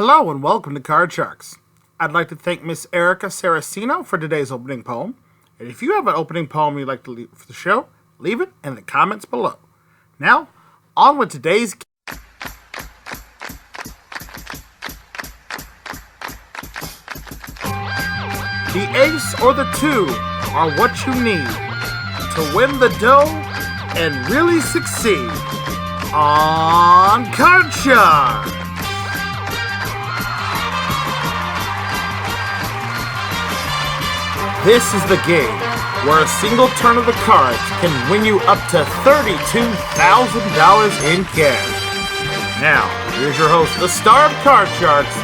Hello and welcome to Card Sharks. I'd like to thank Miss Erica Saraceno for today's opening poem. And if you have an opening poem you'd like to leave for the show, leave it in the comments below. Now, on with today's game. The ace or the two are what you need to win the dough and really succeed on Card Sharks. This is the game where a single turn of the cards can win you up to $32,000 in cash. Now, here's your host, the star of Card Sharks,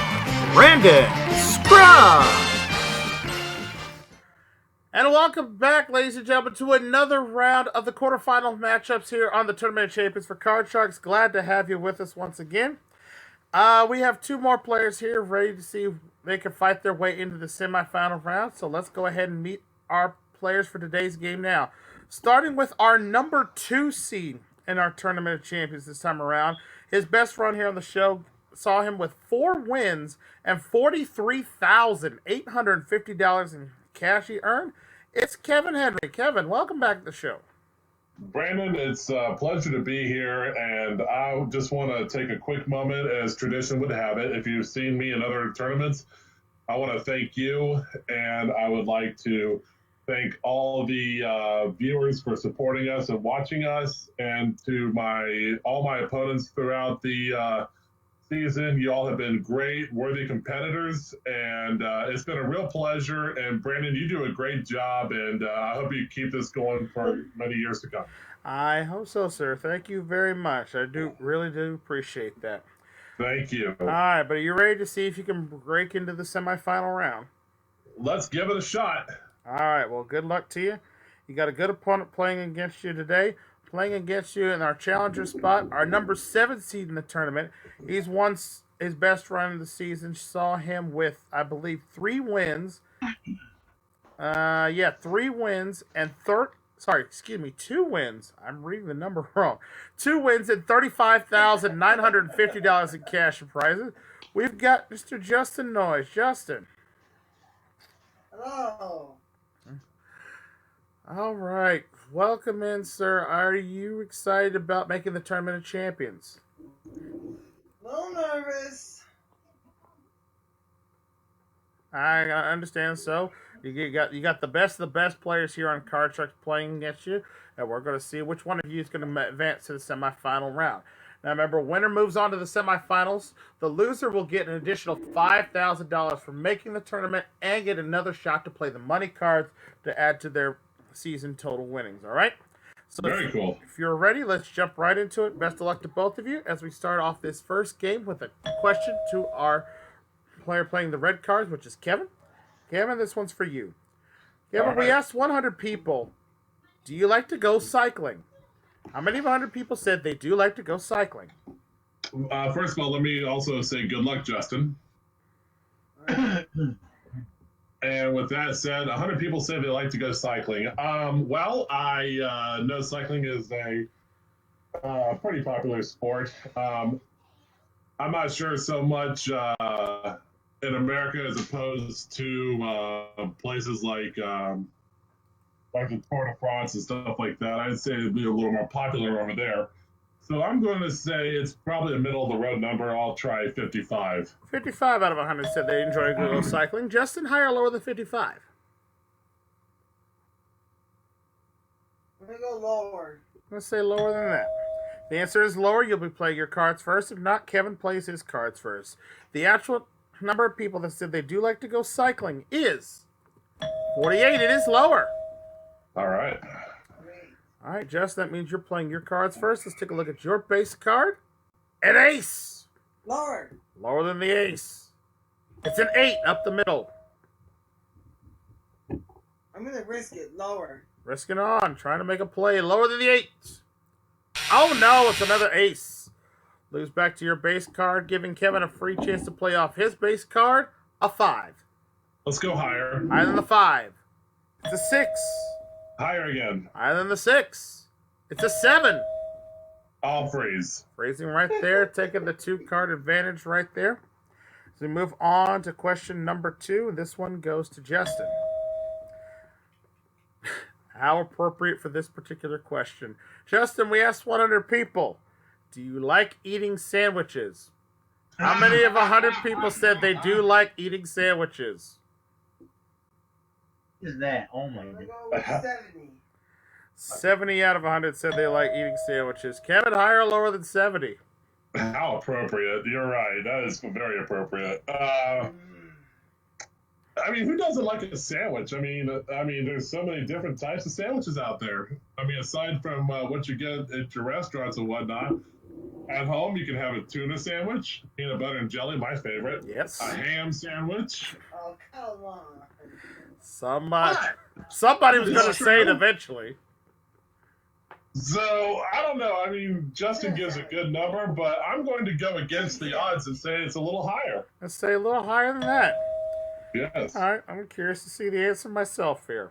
Brandon Scruggs. And welcome back, ladies and gentlemen, to another round of the quarterfinal matchups here on the Tournament of Champions for Card Sharks. Glad to have you with us once again. We have two more players here ready to see if they can fight their way into the semifinal round. So let's go ahead and meet our players for today's game now. Starting with our number 2 seed in our Tournament of Champions this time around. His best run here on the show saw him with 4 wins and $43,850 in cash he earned. It's Kevin Henry. Kevin, welcome back to the show. Brandon, it's a pleasure to be here, and I just want to take a quick moment, as tradition would have it. If you've seen me in other tournaments, I want to thank you, and I would like to thank all the viewers for supporting us and watching us, and to all my opponents throughout the season. You all have been great, worthy competitors, and it's been a real pleasure. And Brandon, you do a great job, and I hope you keep this going for many years to come. I hope so, sir. Thank you very much. I really do appreciate that. Thank you. All right, but are you ready to see if you can break into the semifinal round? Let's give it a shot. All right, well, good luck to you. You got a good opponent playing against you today. Playing against you in our challenger spot, our number 7 seed in the tournament. He's won his best run of the season. Saw him with, I believe, 3 wins. 3 wins and 2 wins. I'm reading the number wrong. 2 wins and $35,950 in cash and prizes. We've got Mr. Justin Noyes. Justin. Hello. All right. Welcome in, sir. Are you excited about making the Tournament of Champions? A little nervous. I understand. So you got the best of the best players here on Card Sharks playing against you, and we're going to see which one of you is going to advance to the semifinal round. Now, remember, winner moves on to the semifinals. The loser will get an additional $5,000 for making the tournament and get another shot to play the money cards to add to their season total winnings. All right? So Very cool. If you're ready, let's jump right into it. Best of luck to both of you as we start off this first game with a question to our player playing the red cards, which is Kevin. Kevin, this one's for you. Kevin, we asked 100 people, do you like to go cycling? How many of 100 people said they do like to go cycling? First of all, let me also say good luck, Justin. And with that said, 100 people say they like to go cycling. Well, I know cycling is a pretty popular sport. I'm not sure so much in America as opposed to places like the Tour de France and stuff like that. I'd say it'd be a little more popular over there. So I'm going to say it's probably a middle-of-the-road number. I'll try 55. 55 out of 100 said they enjoy go cycling. Justin, higher or lower than 55? I'm going to go lower. Let's say lower than that. The answer is lower. You'll be playing your cards first. If not, Kevin plays his cards first. The actual number of people that said they do like to go cycling is 48. It is lower. All right. All right, Justin, that means you're playing your cards first. Let's take a look at your base card. An ace. Lower. Lower than the ace. It's an 8 up the middle. I'm going to risk it. Lower. Risking on. Trying to make a play. Lower than the 8. Oh, no. It's another ace. Lose back to your base card, giving Kevin a free chance to play off his base card. A 5. Let's go higher. Higher than the 5. It's a 6. Higher again. Higher than the 6. It's a 7. I'll freeze. Freezing right there, taking the 2-card advantage right there. So we move on to question number 2. This one goes to Justin. How appropriate for this particular question. Justin, we asked 100 people, do you like eating sandwiches? How many of 100 people said they do like eating sandwiches? What is that? Oh my I'm gonna god. go with 70. 70 out of 100 said they like eating sandwiches. Kevin, higher or lower than 70? How appropriate. You're right. That is very appropriate. I mean, who doesn't like a sandwich? I mean, there's so many different types of sandwiches out there. I mean, aside from what you get at your restaurants and whatnot, at home you can have a tuna sandwich, peanut butter and jelly, my favorite. Yes. A ham sandwich. Oh, come on. Somebody was going to say it eventually. So, I don't know. I mean, Justin gives a good number, but I'm going to go against the odds and say it's a little higher. Let's say a little higher than that. Yes. All right, I'm curious to see the answer myself here.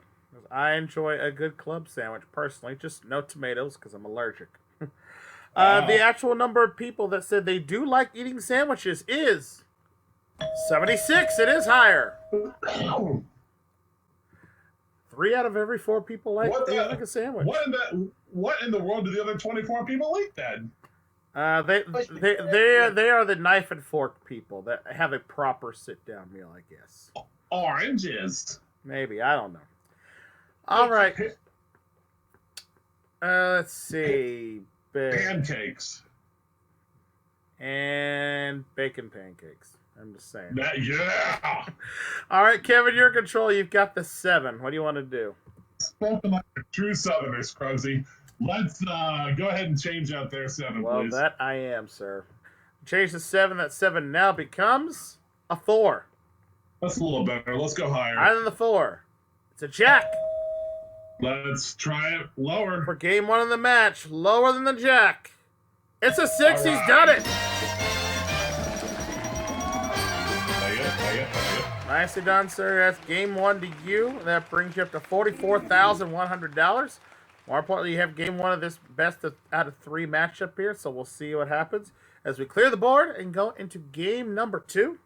I enjoy a good club sandwich personally, just no tomatoes because I'm allergic. The actual number of people that said they do like eating sandwiches is 76. It is higher. 3 out of every 4 people like a sandwich. What in the world do the other 24 people eat then? They are the knife and fork people that have a proper sit down meal, I guess. Oranges. Maybe, I don't know. All right. Let's see. Pancakes. And bacon pancakes. I'm just saying. Yeah. All right, Kevin, you're in control. You've got the 7. What do you want to do? Spoken like a true Southerner, Scrubsy. Let's go ahead and change out their 7, Well, please. that I am, sir. Change the 7. That 7 now becomes a 4. That's a little better. Let's go higher. Higher than the 4. It's a jack. Let's try it lower. For game 1 of the match, lower than the jack. It's a 6. He's done it. Nicely done, sir. That's game 1 to you. That brings you up to $44,100. More importantly, you have game 1 of this best out of 3 matchup here, so we'll see what happens as we clear the board and go into game number 2.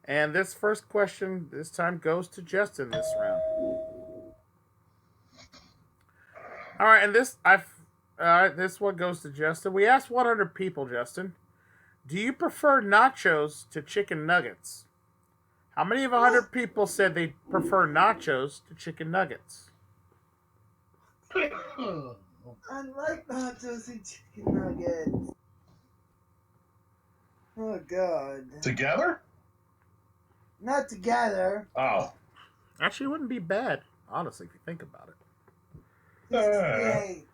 And this first question this time goes to Justin this round. All right, and this one goes to Justin. We asked 100 people, Justin, do you prefer nachos to chicken nuggets? How many of 100 people said they prefer nachos to chicken nuggets? I like nachos and chicken nuggets. Oh, God. Together? Not together. Oh. Actually, it wouldn't be bad, honestly, if you think about it. 68.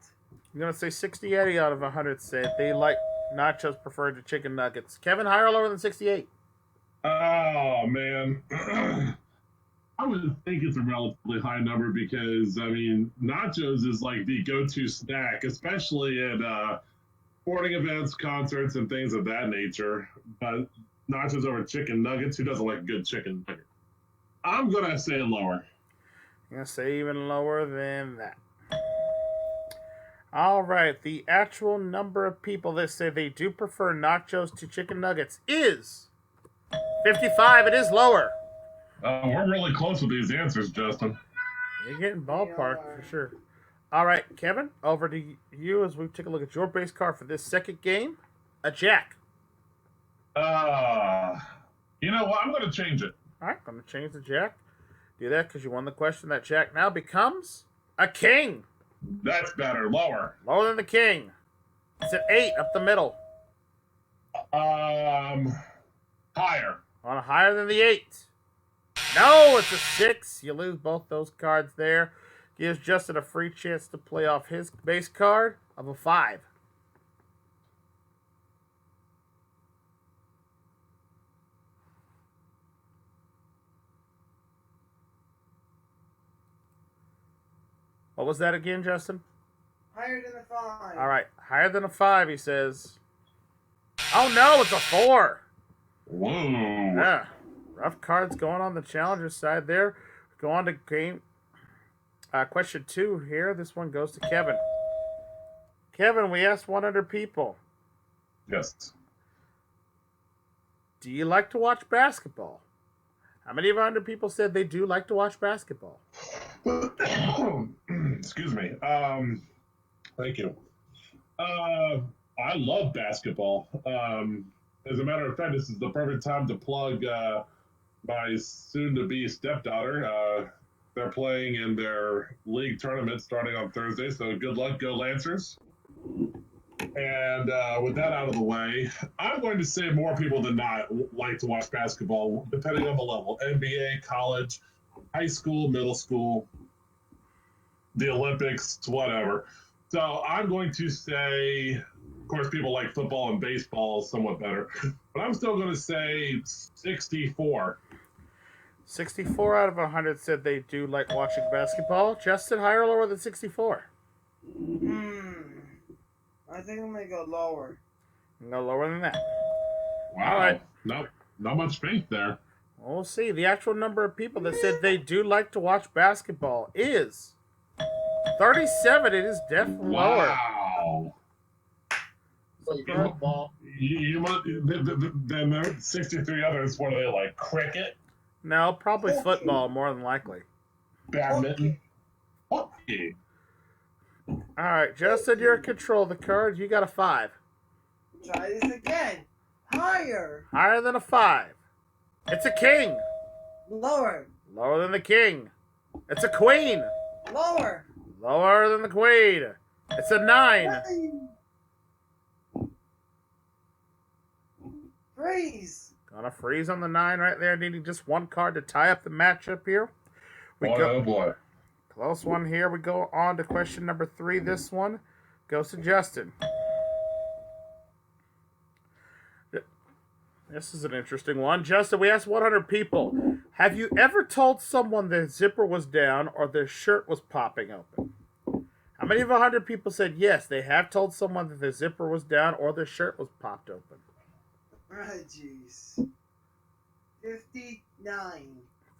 I'm going to say 68 out of 100 said they like nachos preferred to chicken nuggets. Kevin, higher or lower than 68? Oh, man. I would think it's a relatively high number because, I mean, nachos is like the go-to snack, especially at sporting events, concerts, and things of that nature. But nachos over chicken nuggets, who doesn't like a good chicken nugget? I'm going to say lower. I'm going to say even lower than that. All right, the actual number of people that say they do prefer nachos to chicken nuggets is 55. It is lower. We're really close with these answers, Justin. You're getting ballpark for sure. All right, Kevin, over to you as we take a look at your base card for this second game. A jack. You know what? I'm going to change it. All right, I'm going to change the jack. Do that because you won the question. That jack now becomes a king. That's better. Lower. Lower than the king. It's an 8 up the middle. Higher. On higher than the 8. No, it's a 6. You lose both those cards there. Gives Justin a free chance to play off his base card of a 5. What was that again, Justin? Higher than a 5. All right, higher than a 5, he says. Oh no, it's a 4. Whoa. Yeah, rough cards going on the challenger side there. Go on to game question 2 here. This one goes to Kevin. Kevin, we asked 100 people. Yes. Do you like to watch basketball? How many of 100 people said they do like to watch basketball? Excuse me. Thank you. I love basketball. As a matter of fact, this is the perfect time to plug my soon-to-be stepdaughter. They're playing in their league tournament starting on Thursday, so good luck, go Lancers. And with that out of the way, I'm going to say more people than not like to watch basketball, depending on the level. NBA, college, high school, middle school, the Olympics, whatever. So I'm going to say, of course, people like football and baseball somewhat better, but I'm still going to say 64. 64 out of 100 said they do like watching basketball. Justin, higher or lower than 64? I think I'm gonna go lower. No lower than that. Wow. All right. Not much faith there. We'll see. The actual number of people that said they do like to watch basketball is 37. It is definitely lower. Wow. Football. You then there are 63 others. What are they like? Cricket? No, probably football more than likely. Badminton? Hockey. All right, Justin, you're in control of the card. You got a 5. Try this again. Higher. Higher than a 5. It's a king. Lower. Lower than the king. It's a queen. Lower. Lower than the queen. It's a 9. Freeze. Gonna freeze on the 9 right there, needing just one card to tie up the matchup here. Oh boy. Close one here. We go on to question number 3. This one goes to Justin. This is an interesting one. Justin, we asked 100 people, have you ever told someone their zipper was down or their shirt was popping open? How many of 100 people said yes, they have told someone that their zipper was down or their shirt was popped open? Oh, jeez. 59.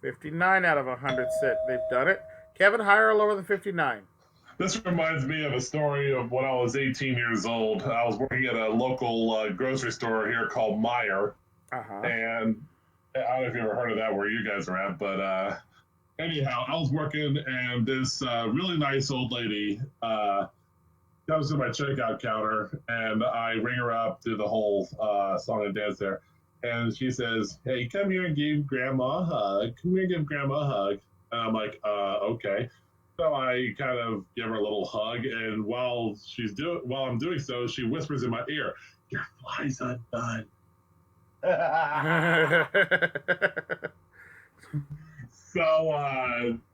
59 out of 100 said they've done it. Kevin, higher or lower than 59? This reminds me of a story of when I was 18 years old. I was working at a local grocery store here called Meijer. Uh-huh. And I don't know if you ever heard of that where you guys are at, but anyhow, I was working and this really nice old lady comes to my checkout counter and I ring her up, do the whole song and dance there. And she says, hey, come here and give grandma a hug. Come here and give grandma a hug. And I'm like, okay. So I kind of give her a little hug, and while I'm doing so, she whispers in my ear, "Your fly's undone." So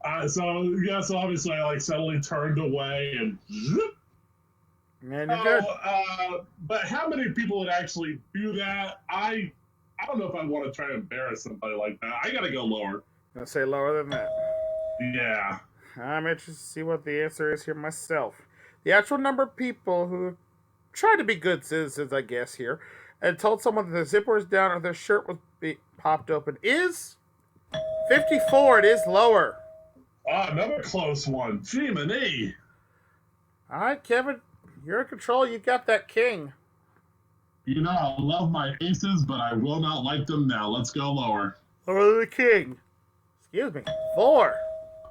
obviously I like suddenly turned away and. Man, you're good. But how many people would actually do that? I don't know if I want to try to embarrass somebody like that. I gotta go lower. I'll say lower than that. Yeah. I'm interested to see what the answer is here myself. The actual number of people who tried to be good citizens, I guess, here, and told someone that their zipper was down or their shirt was popped open is 54. It is lower. Another close one. Gee, many. All right, Kevin, you're in control. You got that king. You know, I love my aces, but I will not like them now. Let's go lower. Lower than the king. Excuse me. 4.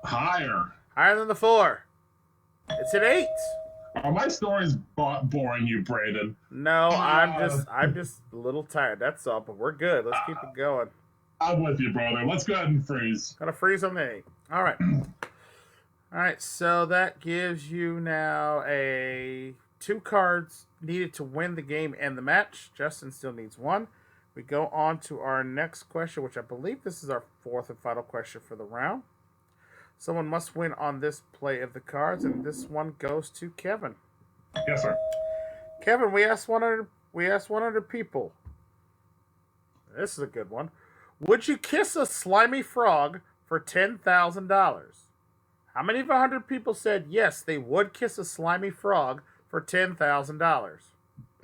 Higher. Higher than the 4. It's an 8. Are my stories boring you, Brandon? No, I'm just a little tired. That's all, but we're good. Let's keep it going. I'm with you, brother. Let's go ahead and freeze. Gonna freeze on the 8. All right. All right, so that gives you now 2 cards needed to win the game and the match. Justin still needs 1. We go on to our next question, which I believe this is our 4th and final question for the round. Someone must win on this play of the cards, and this one goes to Kevin. Yes, sir. Kevin, we asked 100 people. This is a good one. Would you kiss a slimy frog for $10,000? How many of 100 people said yes, they would kiss a slimy frog for $10,000?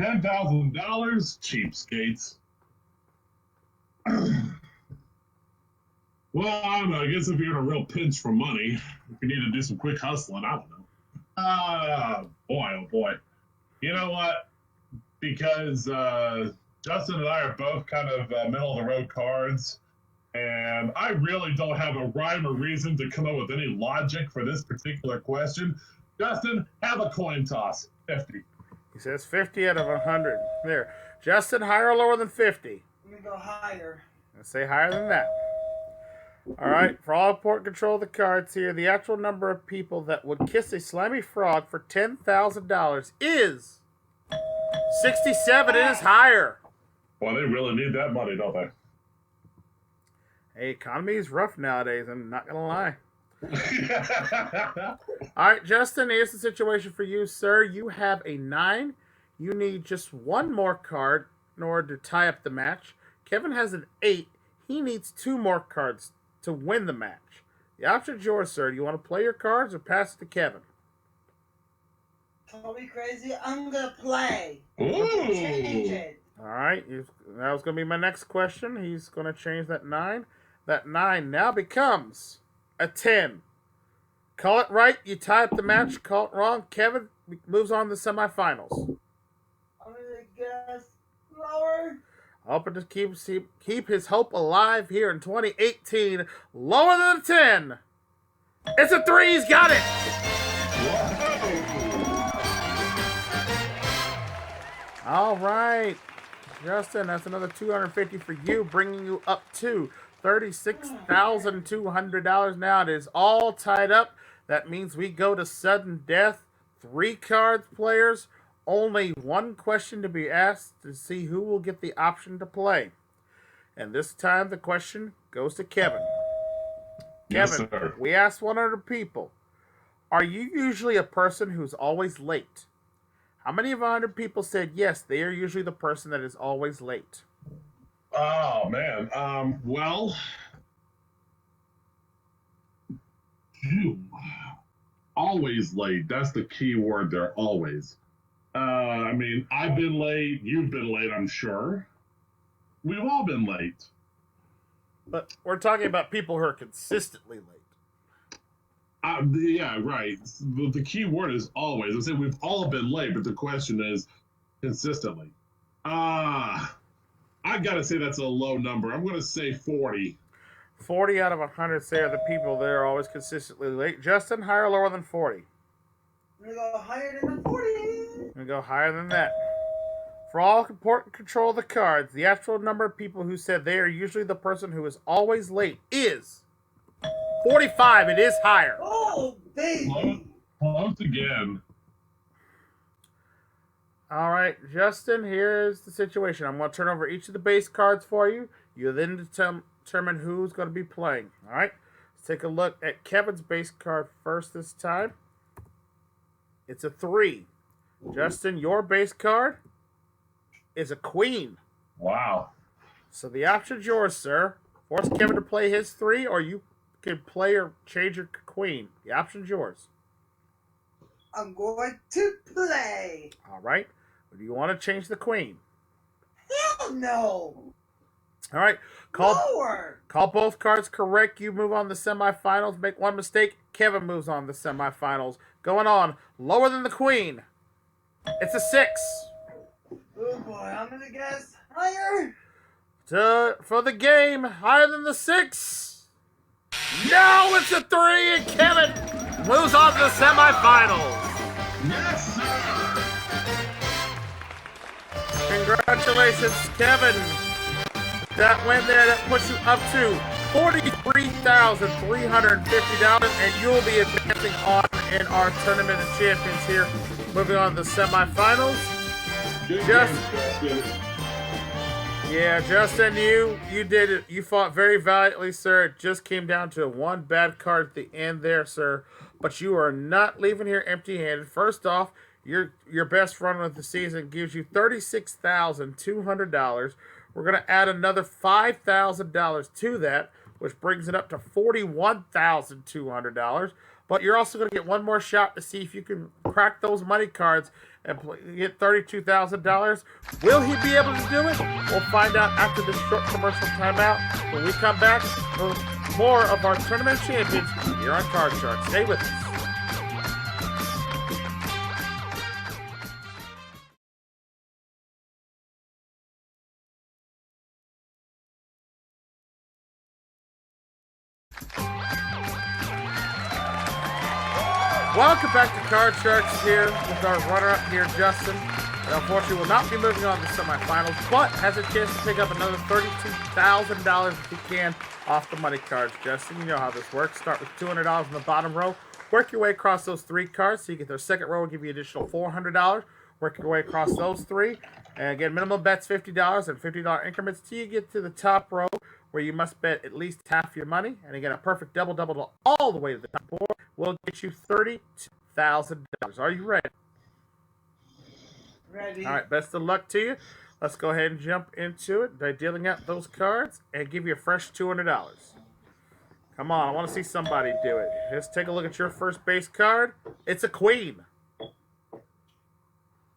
$10,000? Cheapskates. Well, I don't know. I guess if you're in a real pinch for money, if you need to do some quick hustling, I don't know. Boy, oh boy. You know what? Because Justin and I are both kind of middle of the road cards, and I really don't have a rhyme or reason to come up with any logic for this particular question. Justin, have a coin toss. 50. He says 50 out of 100. There. Justin, higher or lower than 50? I'm gonna go higher. Let's say higher than that. All right, for all important control of the cards here, the actual number of people that would kiss a slimy frog for $10,000 is 67. It is higher. Well, they really need that money, don't they? Hey, economy is rough nowadays. I'm not gonna lie. All right, Justin, here's the situation for you, sir. You have a 9. You need just one more card in order to tie up the match. Kevin has an 8. He needs 2 more cards to win the match. The option's yours, sir. Do you want to play your cards or pass it to Kevin? Call me crazy. I'm gonna play. Ooh. Change it. All right, that was going to be my next question. He's going to change that 9. That 9 now becomes a 10. Call it right, you tie up the match. Call it wrong, Kevin moves on to the semifinals. I'm gonna guess lower. Hoping to keep his hope alive here in 2018. Lower than a 10. It's a 3. He's got it. All right, Justin, that's another $250 for you, bringing you up to $36,200 now. It is all tied up. That means we go to sudden death. 3 cards, players. Only one question to be asked to see who will get the option to play. And this time the question goes to Kevin. Yes, Kevin, sir. we asked 100 people. Are you usually a person who's always late? How many of 100 people said yes, they are usually the person that is always late? Oh, man. Well, always late. That's the key word there, always. I mean, I've been late. You've been late, I'm sure. We've all been late. But we're talking about people who are consistently late. Yeah, right. The key word is always. I'm saying we've all been late, but the question is consistently. I gotta say that's a low number. I'm gonna say 40. 40 out of 100 say are the people that are always consistently late. Justin, higher or lower than 40? I'm gonna go higher than the 40. I'm going to go higher than that. For all important control of the cards, the actual number of people who said they are usually the person who is always late is 45. It is higher. Oh, baby. Close again. All right, Justin, here's the situation. I'm going to turn over each of the base cards for you. You then determine who's going to be playing. All right, let's take a look at Kevin's base card first this time. It's a 3. Justin, your base card is a queen. Wow. So the option's yours, sir. Force Kevin to play his 3, or you can play or change your queen. The option's yours. I'm going to play. All right. Or do you want to change the queen? Hell no. All right. Lower. Call both cards correct. You move on to the semifinals. Make one mistake. Kevin moves on to the semifinals. Going on. Lower than the queen. It's a 6. Oh boy, I'm gonna guess higher. For the game, higher than the 6. No, it's a 3, and Kevin moves on to the semifinals. Yes, sir. Congratulations, Kevin. That win there, that puts you up to $43,350, and you'll be advancing on in our Tournament of Champions here. Moving on to the semifinals. Justin, you did it. You fought very valiantly, sir. It just came down to one bad card at the end there, sir. But you are not leaving here empty-handed. First off, your best run of the season gives you $36,200. We're going to add another $5,000 to that, which brings it up to $41,200. But you're also going to get one more shot to see if you can crack those money cards and get $32,000. Will he be able to do it? We'll find out after this short commercial timeout. When we come back for more of our Tournament Champions here on Card Shark. Stay with us. Welcome back to Card Sharks here with our runner-up here, Justin. And unfortunately, will not be moving on to the semifinals, but has a chance to pick up another $32,000 if he can off the money cards. Justin, you know how this works. Start with $200 in the bottom row. Work your way across those three cards so you get their second row will give you additional $400. Work your way across those three. And again, minimum bet's $50 and $50 increments till you get to the top row where you must bet at least half your money. And again, a perfect double all the way to the top board will get you $32,000. Are you ready? Ready. All right, best of luck to you. Let's go ahead and jump into it by dealing out those cards and give you a fresh $200. Come on, I want to see somebody do it. Let's take a look at your first base card. It's a queen.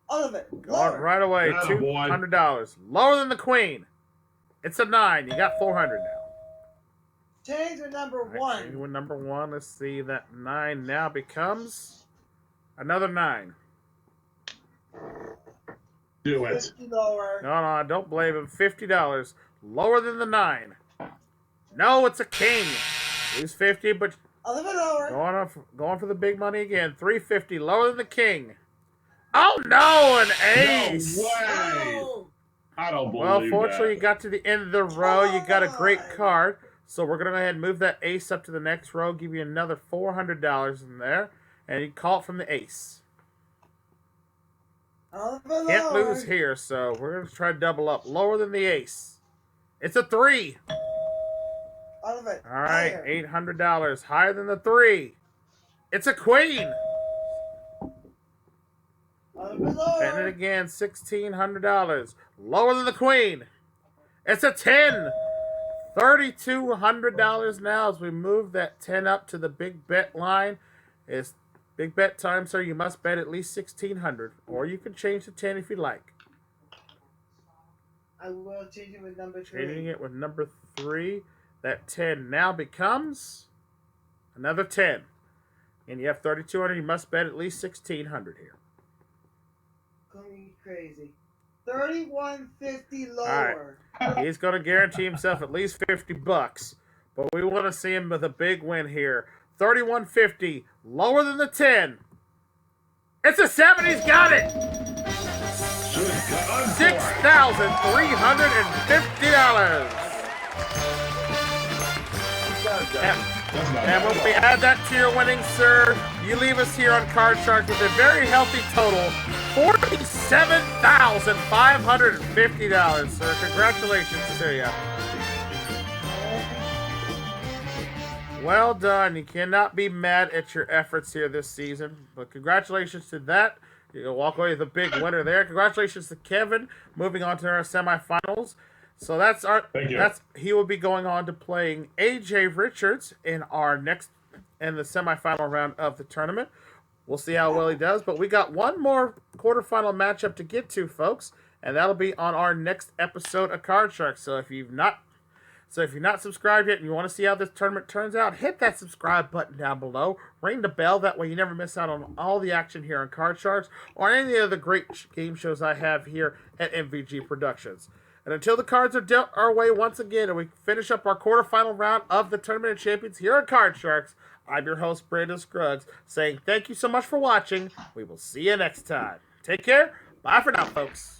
All of it. Going right away, $200. Lower than the queen. It's a 9. You got $400 now. Change with number one. Change with number 1. Let's see, that 9 now becomes another 9. Do it. 50 lower. No, don't blame him. $50. Lower than the 9. No, it's a king. He's 50, but A little bit lower. going for the big money again. $350. Lower than the king. Oh no, an ace. No way. Oh, I don't believe Well, fortunately, that. you got to the end of the row. You got a great Come on. card. So we're going to go ahead and move that ace up to the next row. Give you another $400 in there. And you call it from the ace. a little bit Can't lower. lose here, so we're going to try to double up. Lower than the ace. It's a 3. All of it. All right, Higher. $800. Higher than the 3. It's a queen. A little bit lower. And it again, $1,600. Lower than the queen. It's a 10. $3,200 now as we move that 10 up to the big bet line. It's big bet time, sir. You must bet at least $1,600. Or you can change the 10 if you like. I will change it with number Changing 3. it with number 3. That 10 now becomes another 10. And you have $3,200. You must bet at least $1,600 here. Going crazy. 3150 All right. lower. He's going to guarantee himself at least $50. But we want to see him with a big win here. 3150, lower than the 10. It's a 7. He's got it. $6,350. And when we add that to your winnings, sir, you leave us here on Card Shark with a very healthy total, $47,550, sir. Congratulations to you. Well done. You cannot be mad at your efforts here this season. But congratulations to that. You'll walk away with a big winner there. Congratulations to Kevin, moving on to our semifinals. So that's our. Thank you. He will be going on to playing AJ Richards in the semifinal round of the tournament. We'll see how well he does. But we got one more quarterfinal matchup to get to, folks, and that'll be on our next episode of Card Shark. So if you're not subscribed yet and you want to see how this tournament turns out, hit that subscribe button down below. Ring the bell. That way you never miss out on all the action here on Card Sharks or any of the other great game shows I have here at MVG Productions. And until the cards are dealt our way once again and we finish up our quarterfinal round of the Tournament of Champions here on Card Sharks, I'm your host, Brandon Scruggs, saying thank you so much for watching. We will see you next time. Take care. Bye for now, folks.